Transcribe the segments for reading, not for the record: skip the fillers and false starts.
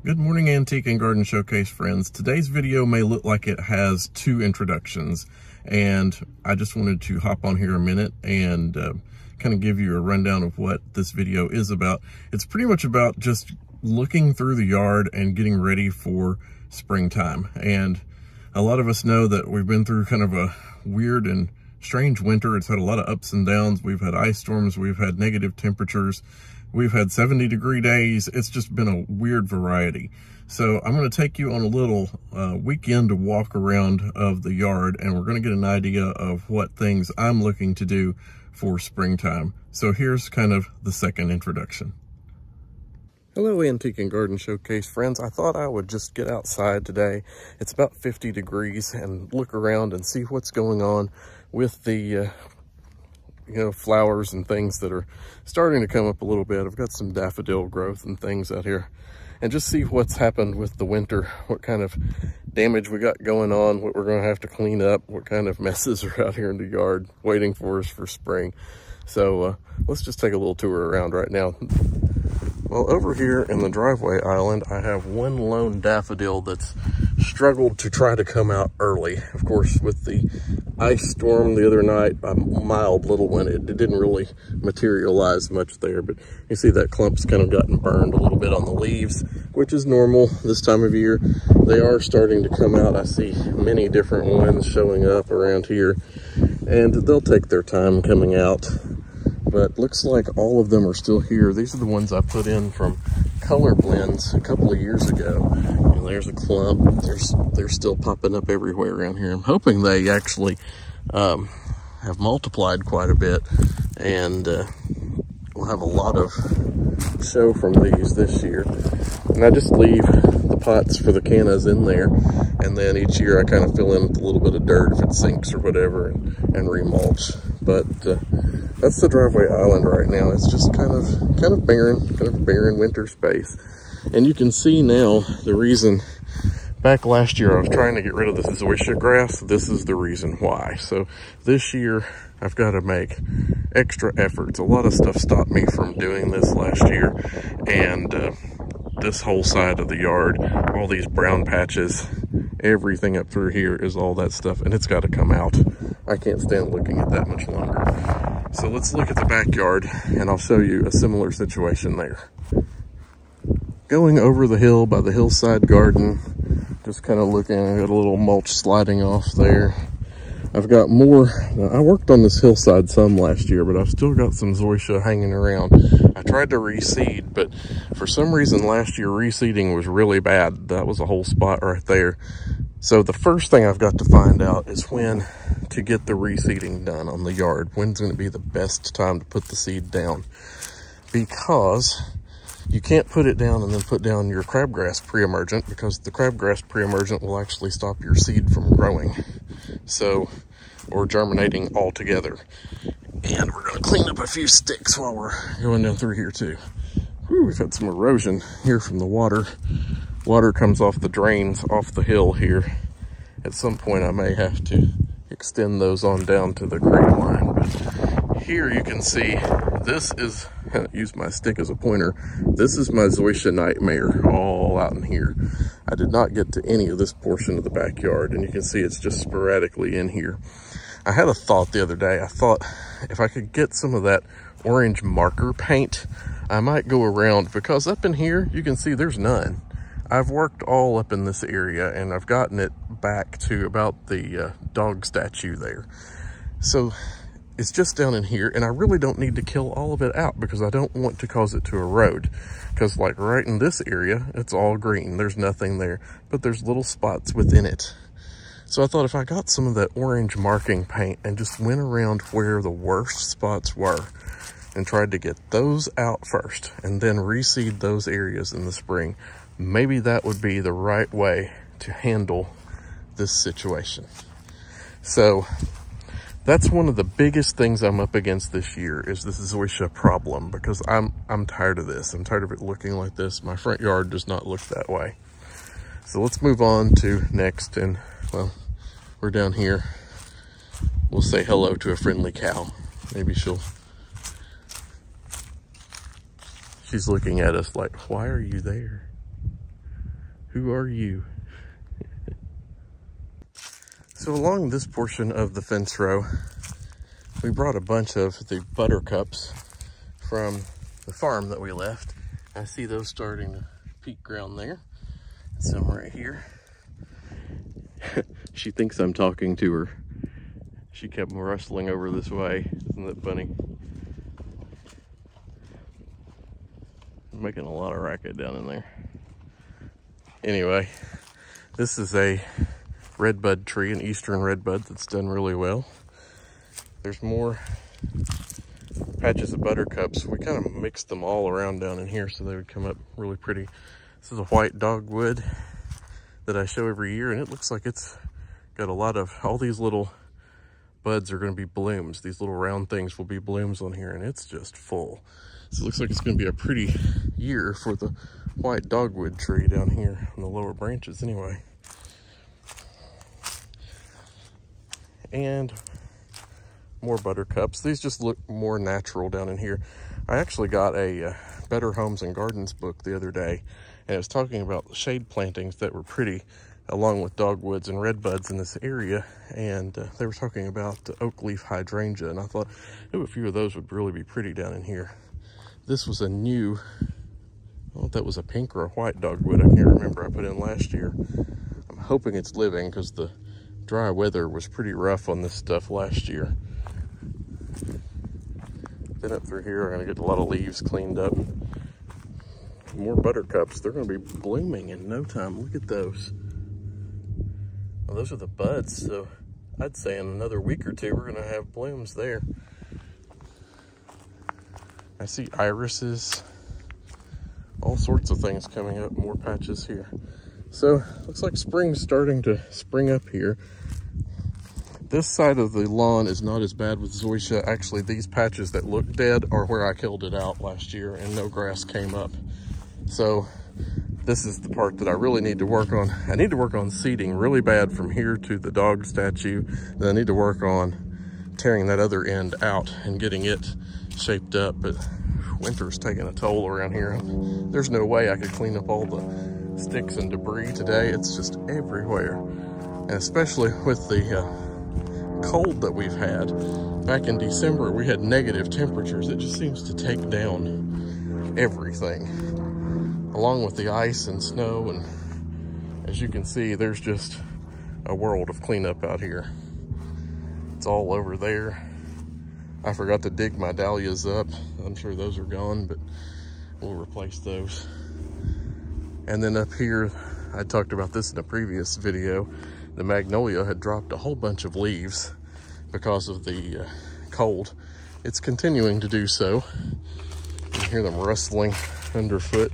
Good morning, Antique and Garden Showcase friends. Today's video may look like it has two introductions, and I just wanted to hop on here a minute and kind of give you a rundown of what this video is about. It's pretty much about just looking through the yard and getting ready for springtime. And a lot of us know that we've been through kind of a weird and strange winter. It's had a lot of ups and downs. We've had ice storms, we've had negative temperatures, we've had 70-degree days. It's just been a weird variety. So I'm going to take you on a little weekend walk around of the yard, and we're going to get an idea of what things I'm looking to do for springtime. So here's kind of the second introduction. Hello, Antique and Garden Showcase friends. I thought I would just get outside today. It's about 50 degrees and look around and see what's going on with the flowers and things that are starting to come up a little bit. I've got some daffodil growth and things out here, and just see what's happened with the winter, what kind of damage we got going on, what we're going to have to clean up, what kind of messes are out here in the yard waiting for us for spring. So let's just take a little tour around right now. Well, over here in the driveway island, I have one lone daffodil that's struggled to try to come out early. Of course, with the ice storm the other night, a mild little one, it didn't really materialize much there, but you see that clump's kind of gotten burned a little bit on the leaves, which is normal this time of year. They are starting to come out. I see many different ones showing up around here, and they'll take their time coming out. But looks like all of them are still here. These are the ones I put in from color blends a couple of years ago. And there's a clump. They're still popping up everywhere around here. I'm hoping they actually have multiplied quite a bit, and we'll have a lot of show from these this year. And I just leave the pots for the cannas in there, and then each year I kind of fill in with a little bit of dirt if it sinks or whatever, and remulch. But that's the driveway island right now. It's just kind of barren winter space. And you can see now the reason. Back last year I was trying to get rid of the zoysia grass. This is the reason why. So this year I've got to make extra efforts. A lot of stuff stopped me from doing this last year, and this whole side of the yard, all these brown patches, everything up through here is all that stuff, and it's got to come out. I can't stand looking at that much longer. So let's look at the backyard, and I'll show you a similar situation there. Going over the hill by the hillside garden, just kind of looking. I got a little mulch sliding off there. I've got more. I worked on this hillside some last year, but I've still got some zoysia hanging around. I tried to reseed, but for some reason last year reseeding was really bad. That was a whole spot right there. So the first thing I've got to find out is when to get the reseeding done on the yard. When's going to be the best time to put the seed down? Because you can't put it down and then put down your crabgrass pre-emergent, because the crabgrass pre-emergent will actually stop your seed from growing. So, or germinating altogether. And we're going to clean up a few sticks while we're going down through here too. Whew, we've had some erosion here from the water. Water comes off the drains off the hill here. At some point I may have to extend those on down to the creek line. But here you can see, this is, use my stick as a pointer, this is my zoysia nightmare all out in here. I did not get to any of this portion of the backyard, and you can see it's just sporadically in here. I had a thought the other day. I thought if I could get some of that orange marker paint, I might go around, because up in here you can see there's none. I've worked all up in this area, and I've gotten it back to about the dog statue there. So it's just down in here, and I really don't need to kill all of it out, because I don't want to cause it to erode. Because like right in this area, it's all green. There's nothing there, but there's little spots within it. So I thought if I got some of that orange marking paint and just went around where the worst spots were and tried to get those out first and then reseed those areas in the spring, maybe that would be the right way to handle this situation. So that's one of the biggest things I'm up against this year, is this zoysia problem, because I'm tired of this. I'm tired of it looking like this. My front yard does not look that way. So let's move on to next, and well, we're down here. We'll say hello to a friendly cow. Maybe she's looking at us like, why are you there? Who are you? So along this portion of the fence row, we brought a bunch of the buttercups from the farm that we left. I see those starting to peek ground there. Some right here. She thinks I'm talking to her. She kept rustling over this way. Isn't that funny? I'm making a lot of racket down in there. Anyway, this is a redbud tree, an eastern redbud that's done really well. There's more patches of buttercups. We kind of mixed them all around down in here so they would come up really pretty. This is a white dogwood that I show every year, and it looks like it's got a lot of, all these little buds are going to be blooms. These little round things will be blooms on here, and it's just full. So it looks like it's going to be a pretty year for the white dogwood tree down here on the lower branches anyway. And more buttercups. These just look more natural down in here. I actually got a Better Homes and Gardens book the other day, and it was talking about shade plantings that were pretty along with dogwoods and redbuds in this area, and they were talking about oak leaf hydrangea, and I thought, oh, a few of those would really be pretty down in here. This was a new, I don't know if that was a pink or a white dogwood, I can't remember, I put in last year. I'm hoping it's living because the dry weather was pretty rough on this stuff last year. Then up through here, I'm gonna get a lot of leaves cleaned up. More buttercups, they're gonna be blooming in no time. Look at those. Well, those are the buds, so I'd say in another week or two, we're gonna have blooms there. I see irises, all sorts of things coming up, more patches here. So, looks like spring's starting to spring up here. This side of the lawn is not as bad with zoysia. Actually, these patches that look dead are where I killed it out last year and no grass came up. So this is the part that I really need to work on. I need to work on seeding really bad from here to the dog statue. Then I need to work on tearing that other end out and getting it shaped up. But winter's taking a toll around here. There's no way I could clean up all the sticks and debris today. It's just everywhere. And especially with the cold that we've had. Back in December, we had negative temperatures. It just seems to take down everything, along with the ice and snow. And as you can see, there's just a world of cleanup out here. It's all over there. I forgot to dig my dahlias up. I'm sure those are gone, but we'll replace those. And then up here, I talked about this in a previous video, the magnolia had dropped a whole bunch of leaves because of the cold. It's continuing to do so. You can hear them rustling underfoot.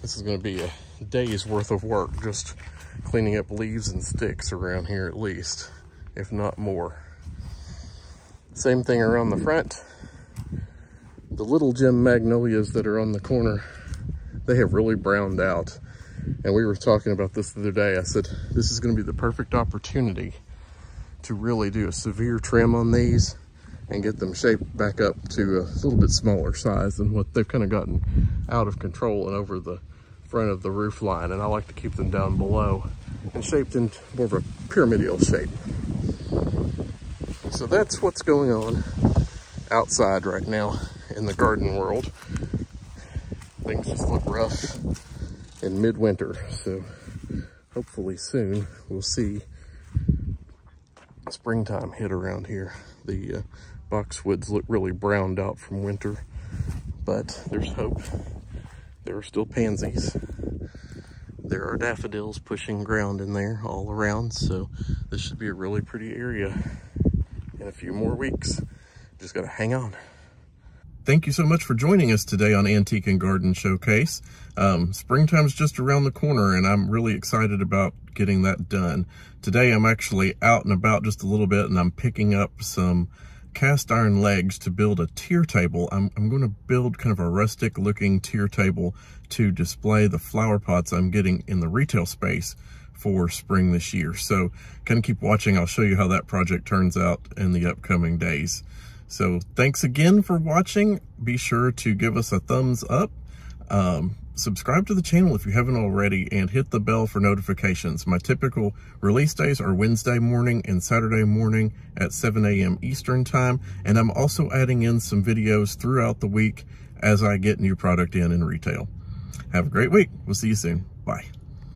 This is going to be a day's worth of work just cleaning up leaves and sticks around here at least, if not more. Same thing around the front. The little gem magnolias that are on the corner, they have really browned out. And we were talking about this the other day. I said, this is going to be the perfect opportunity to really do a severe trim on these and get them shaped back up to a little bit smaller size than what they've kind of gotten out of control and over the front of the roof line. And I like to keep them down below and shaped in more of a pyramidal shape. So that's what's going on outside right now in the garden world. Things just look rough in midwinter, so hopefully soon we'll see springtime hit around here. The boxwoods look really browned out from winter, but there's hope. There are still pansies. There are daffodils pushing ground in there all around, so this should be a really pretty area in a few more weeks. Just gotta hang on. Thank you so much for joining us today on Antique and Garden Showcase. Springtime's just around the corner, and I'm really excited about getting that done. Today I'm actually out and about just a little bit, and I'm picking up some cast iron legs to build a tier table. I'm going to build kind of a rustic looking tier table to display the flower pots I'm getting in the retail space for spring this year. So kind of keep watching. I'll show you how that project turns out in the upcoming days. So thanks again for watching. Be sure to give us a thumbs up. subscribe to the channel if you haven't already, and hit the bell for notifications. My typical release days are Wednesday morning and Saturday morning at 7 a.m. Eastern time, and I'm also adding in some videos throughout the week as I get new product in retail. Have a great week. We'll see you soon. Bye.